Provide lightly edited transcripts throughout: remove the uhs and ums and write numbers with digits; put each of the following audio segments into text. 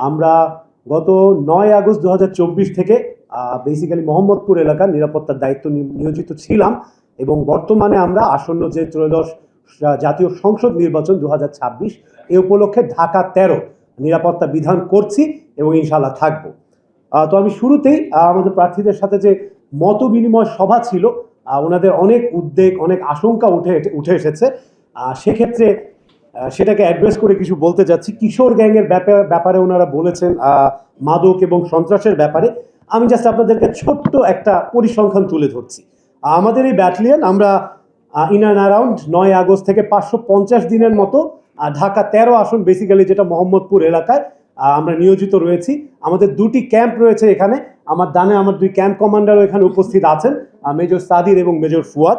আমরা গত ৯ আগস্ট ২০২৪ থেকে বেসিক্যালি মোহাম্মদপুর এলাকার নিরাপত্তার দায়িত্ব নিয়োজিত ছিলাম এবং বর্তমানে আমরা আসন্ন যে ত্রয়োদশ জাতীয় সংসদ নির্বাচন ২০২৬ এ উপলক্ষে ঢাকা ১৩ নিরাপত্তা বিধান করছি এবং ইনশাআল্লাহ থাকবো। তো আমি শুরুতেই আমাদের প্রার্থীদের সাথে যে মত বিনিময় সভা ছিল, ওনাদের অনেক উদ্বেগ, অনেক আশঙ্কা উঠে এসেছে। সেক্ষেত্রে সেটাকে অ্যাড্রেস করে কিছু বলতে যাচ্ছি। কিশোর গ্যাংয়ের ব্যাপারে ওনারা বলেছেন, মাদক এবং সন্ত্রাসের ব্যাপারে। আমি জাস্ট আপনাদেরকে ছোট্ট একটা পরিসংখ্যান তুলে ধরছি। আমাদের এই ব্যাটালিয়ন আমরা ইন অ্যান্ড অ্যারাউন্ড ৯ আগস্ট থেকে ৫৫০ দিনের মতো ঢাকা ১৩ আসন বেসিক্যালি যেটা মোহাম্মদপুর এলাকায় আমরা নিয়োজিত রয়েছি। আমাদের দুটি ক্যাম্প রয়েছে এখানে। আমার ডানে আমার দুই ক্যাম্প কমান্ডারও এখানে উপস্থিত আছেন, মেজর সাদির এবং মেজর ফুয়াদ।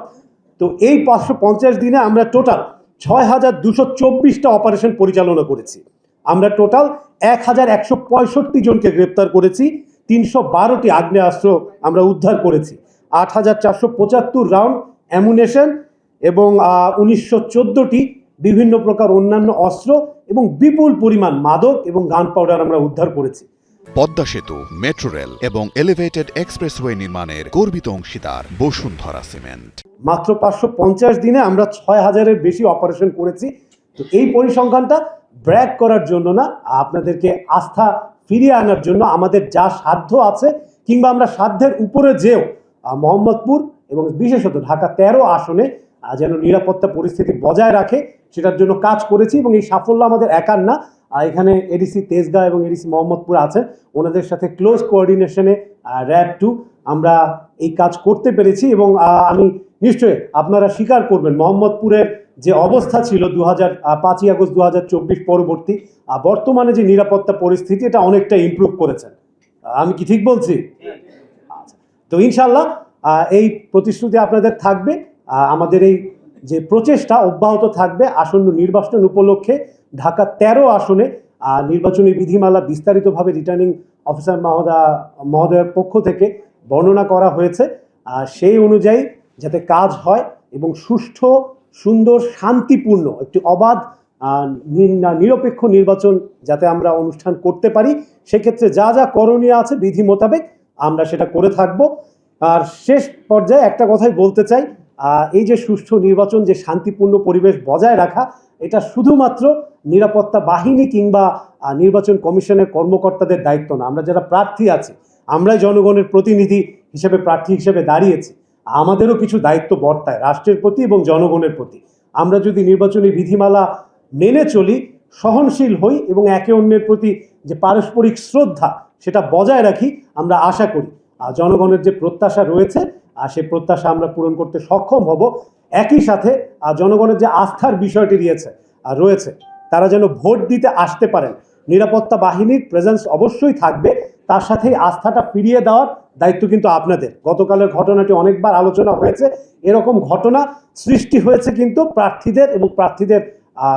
তো এই ৫৫০ দিনে আমরা টোটাল ৬,২২৪টা অপারেশন পরিচালনা করেছি। আমরা টোটাল ১,১৬৫ জনকে গ্রেপ্তার করেছি, ৩১২টি আগ্নেয়াস্ত্র আমরা উদ্ধার করেছি, ৮,৪৭৫ রাউন্ড অ্যামুনেশন এবং ১৯১৪টি বিভিন্ন প্রকার অন্যান্য অস্ত্র এবং বিপুল পরিমাণ মাদক এবং গান পাউডার আমরা উদ্ধার করেছি। পদ্মা সেতু, মেট্রো রেল এবং এলিভেটেড এক্সপ্রেসওয়ে নির্মাণের গর্বিত অংশীদার বসুন্ধরা সিমেন্ট। মাত্র ৫৫০ দিনে আমরা ৬,০০০-এর বেশি অপারেশন করেছি। তো এই পরিসংখ্যানটা ব্র্যাক করার জন্য না, আপনাদেরকে আস্থা ফিরিয়ে আনার জন্য আমাদের যা সাধ্য আছে কিংবা আমরা সাধ্যের উপরে যেও মোহাম্মদপুর এবং বিশেষত ঢাকা ১৩ আসনে যেন নিরাপত্তা পরিস্থিতি বজায় রাখে সেটার জন্য কাজ করেছি এবং এই সাফল্য আমাদের একার না। এখানে এডিসি তেজগাঁ এবং এডিসি মোহাম্মদপুর আছে, ওনাদের সাথে ক্লোজ কোঅর্ডিনেশনে র্যাব ২ আমরা এই কাজ করতে পেরেছি। এবং আমি নিশ্চয়ই আপনারা স্বীকার করবেন মোহাম্মদপুরের যে অবস্থা ছিল ৫ই আগস্ট ২০২৪ পরবর্তী, বর্তমানে যে নিরাপত্তা পরিস্থিতি এটা অনেকটা ইমপ্রুভ করেছেন। আমি কি ঠিক বলছি? আচ্ছা, তো ইনশাল্লাহ এই প্রতিশ্রুতি আপনাদের থাকবে। আমাদের এই যে প্রচেষ্টা অব্যাহত থাকবে। আসন্ন নির্বাচন উপলক্ষে ঢাকা ১৩ আসনে নির্বাচনী বিধিমালা বিস্তারিতভাবে রিটার্নিং অফিসার মহোদয়ের পক্ষ থেকে বর্ণনা করা হয়েছে। সেই অনুযায়ী যাতে কাজ হয় এবং সুষ্ঠু, সুন্দর, শান্তিপূর্ণ একটি অবাধ নিরপেক্ষ নির্বাচন যাতে আমরা অনুষ্ঠান করতে পারি, সেক্ষেত্রে যা যা করণীয় আছে বিধি মোতাবেক আমরা সেটা করে থাকব। আর শেষ পর্যায়ে একটা কথাই বলতে চাই, এই যে সুষ্ঠু নির্বাচন, যে শান্তিপূর্ণ পরিবেশ বজায় রাখা, এটা শুধুমাত্র নিরাপত্তা বাহিনী কিংবা নির্বাচন কমিশনের কর্মকর্তাদের দায়িত্ব না। আমরা যারা প্রার্থী আছি, আমরাই জনগণের প্রতিনিধি হিসেবে প্রার্থী হিসেবে দাঁড়িয়েছি, আমাদেরও কিছু দায়িত্ব বর্তায় রাষ্ট্রের প্রতি এবং জনগণের প্রতি। আমরা যদি নির্বাচনী বিধিমালা মেনে চলি, সহনশীল হই এবং একে অন্যের প্রতি যে পারস্পরিক শ্রদ্ধা সেটা বজায় রাখি, আমরা আশা করি জনগণের যে প্রত্যাশা রয়েছে সে প্রত্যাশা আমরা পূরণ করতে সক্ষম হব। একই সাথে জনগণের যে আস্থার বিষয়টি রয়েছে তারা যেন ভোট দিতে আসতে পারেন, নিরাপত্তা বাহিনীর প্রেজেন্স অবশ্যই থাকবে, তার সাথেই আস্থাটা ফিরিয়ে দেওয়ার দায়িত্ব কিন্তু আপনাদের। গতকালের ঘটনাটি অনেকবার আলোচনা হয়েছে, এরকম ঘটনা সৃষ্টি হয়েছে কিন্তু প্রার্থীদের এবং প্রার্থীদের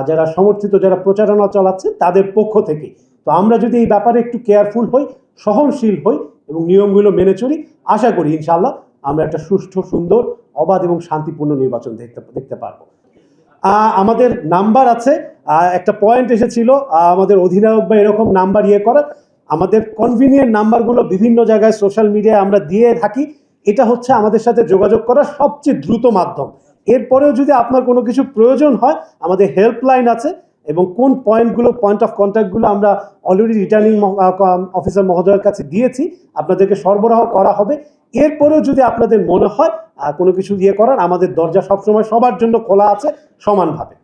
যারা সমর্থিত, যারা প্রচারণা চালাচ্ছে তাদের পক্ষ থেকে। তো আমরা যদি এই ব্যাপারে একটু কেয়ারফুল হই, সহনশীল হই এবং নিয়মগুলো মেনে চলি, আশা করি ইনশাআল্লাহ আমরা একটা সুষ্ঠু, সুন্দর, অবাধ এবং শান্তিপূর্ণ নির্বাচন দেখতে পারবো। আমাদের নাম্বার আছে, একটা পয়েন্ট এসেছিল আমাদের অধিনায়ক বা এরকম নাম্বার করার। আমাদের কনভিনিয়েন্ট নাম্বারগুলো বিভিন্ন জায়গায় সোশ্যাল মিডিয়ায় আমরা দিয়ে থাকি। এটা হচ্ছে আমাদের সাথে যোগাযোগ করার সবচেয়ে দ্রুত মাধ্যম। এরপরেও যদি আপনার কোনো কিছু প্রয়োজন হয়, আমাদের হেল্পলাইন আছে এবং কোন পয়েন্ট অফ কন্ট্যাক্টগুলো আমরা অলরেডি রিটার্নিং অফিসার মহোদয়ের কাছে দিয়েছি, আপনাদেরকে সরবরাহ করা হবে। এরপরেও যদি আপনাদের মনে হয় কোনো কিছু করার, আমাদের দরজা সবসময় সবার জন্য খোলা আছে সমানভাবে।